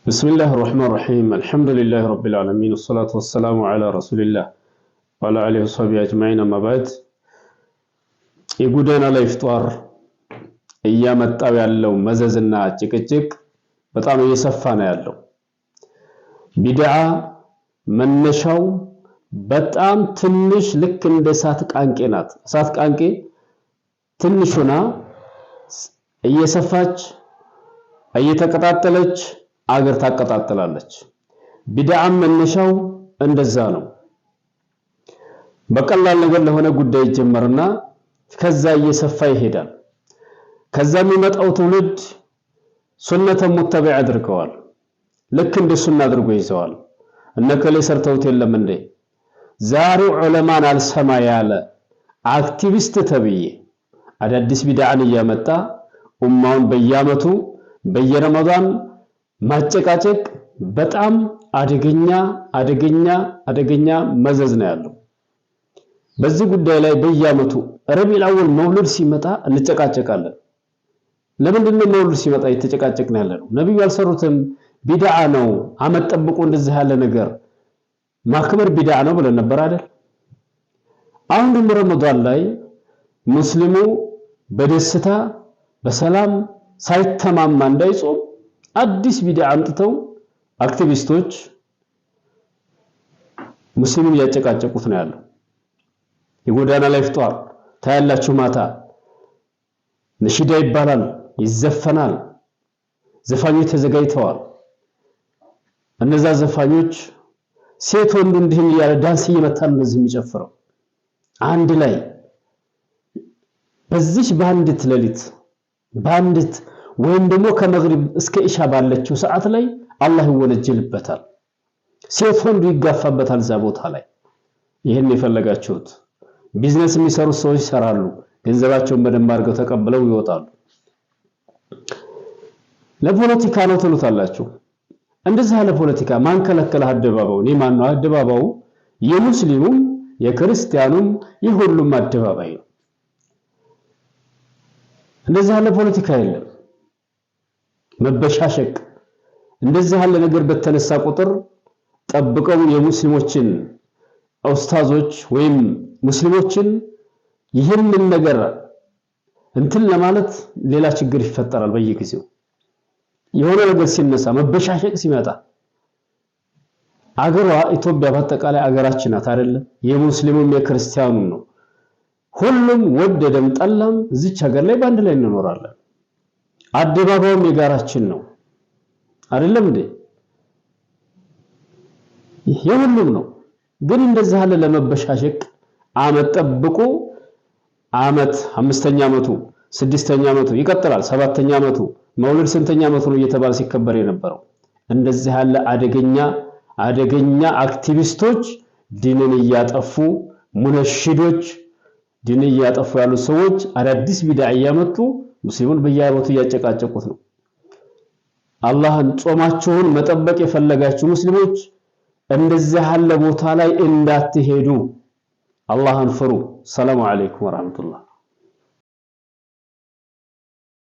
بسم الله الرحمن الرحيم الحمد لله رب العالمين والصلاة والسلام على رسول الله وعلى آله وصحبه أجمعين أما بعد يقولنا لا إفطار أيام التابع له مززنا تكتك بطعم يسفانا يالله بدعة من نشاو بطعم تنش لك اند ساتك أنكينات ساتك أنكي تنشنا يسفاج أيتكتاتلج አገር ታቀጣጥላለች ቢድዓም መነሻው እንደዛ ነው በቀላል ነገር ለሆነ ጉዳይ ይጀመርና ከዛ እየሰፋ ይሄዳል ከዛ የሚመጣው ትውልድ ሱነተ ሙተበዕ አድርገዋል ልክ እንደ ሱና አድርጎ ይዘዋል እነከለ ሰርተውት የለም እንዴ ዛሬ ዑለማን አልሰማ ያለ አክቲቪስት ተብዬ አዳዲስ ቢድዓን እያመጣ ኡማውን በየአመቱ በየረመዳን ማጨቃጨቅ በጣም አደገኛ መዘዝ ነው ያለው በዚህ ጉዳይ ላይ በየአመቱ ረቢዕ አወል መውሊድ ሲመጣ እንጨቃጨቃለን ለምንድን ነው መውሊድ ሲመጣ እየተጨቃጨቅን ያለነው ነብዩ ያልሰሩትም ቢድዓ ነው አመት ጠብቆ እንደዚህ ያለ ነገር ማክበር ቢድዓ ነው ብለን ነበር አይደል አሁን ደግሞ ረመዳን ላይ ሙስሊሙ በደስታ በሰላም ሳይተማማ እንዳይጾም አዲስ ቢድዓ አምጥተው አክቲቪስቶች ሙስሊሙን ያጨቃጨቁት ነው ያለው የጎዳና ላይ ፍጧር ታያላችሁ ማታ ነሽዳ ይባላል ይዘፈናል ዘፋኞች ተዘጋጅተዋል እነዛ ዘፋኞች ሴት ወንዱ እንዲህም ያለ ዳንስ እየመታል እንደዚህ የሚጨፍረው አንድ ላይ በዚህ ባንዲት ሌሊት ባንዲት ወይም ደግሞ ከመግሪብ እስከ ኢሻ ባለችው ሰዓት ላይ አላህ ይወነጀልበታል ሴት ወንዱ ይጋፋበታል ዛ ቦታ ላይ ይሄን የፈለጋችሁት ቢዝነስ የሚሰሩ ሰዎች ይሰራሉ ገንዘባቸውን በደንብ አድርገው ተቀብለው ይወጣሉ ለፖለቲካ ነው ትሉታላችሁ እንደዚህ ያለ ፖለቲካ ማን ከለከለ አደባባው ማን ነው አደባባው የሙስሊሙም የክርስቲያኑም የሁሉም አደባባይ ነው እንደዚህ ያለ ፖለቲካ የለም መበሻሸቅ እንደዚህ ያለ ነገር በተነሳ ቁጥር ጠብቀው የሙስሊሞችን ኡስታዞች ወይም ሙስሊሞችን ይህንን ነገር እንትን ለማለት ሌላ ችግር ይፈጠራል በየጊዜው የሆነ ነገር ሲነሳ መበሻሸቅ ሲመጣ አገሯ ኢትዮጵያ በአጠቃላይ አገራችን ናት አይደለም የሙስሊሙም የክርስቲያኑም ነው ሁሉም ወደደም ጠላም እዚች ሀገር ላይ ባንድ ላይ እንኖራለን አደባባዩም የጋራችን ነው አይደለም እንዴ የሁሉም ነው ግን እንደዚህ ያለ ለመበሻሸቅ አመት ጠብቆ አመት 5ኛ አመቱ 6ኛ አመቱ ይቀጥላል 7ኛ አመቱ መውሊድ ስንተኛ አመቱ ነው እየተባለ ሲከበር የነበረው እንደዚህ ያለ አደገኛ አክቲቪስቶች ዲንን ያጠፉ ሙነሽዶች ዲን ያጠፉ ያሉ ሰዎች አዳዲስ ቢድዓ ያመጡ ሙስሊሙን በየአመቱ ያጨቃጨቁት ነው አላህን ጾማችሁን መጠበቅ የፈለጋችሁ ሙስሊሞች እንደዚህ ያለ ቦታ ላይ እንዳትሄዱ አላህን ፍሩ ሰላም አለይኩም ወራህመቱላህ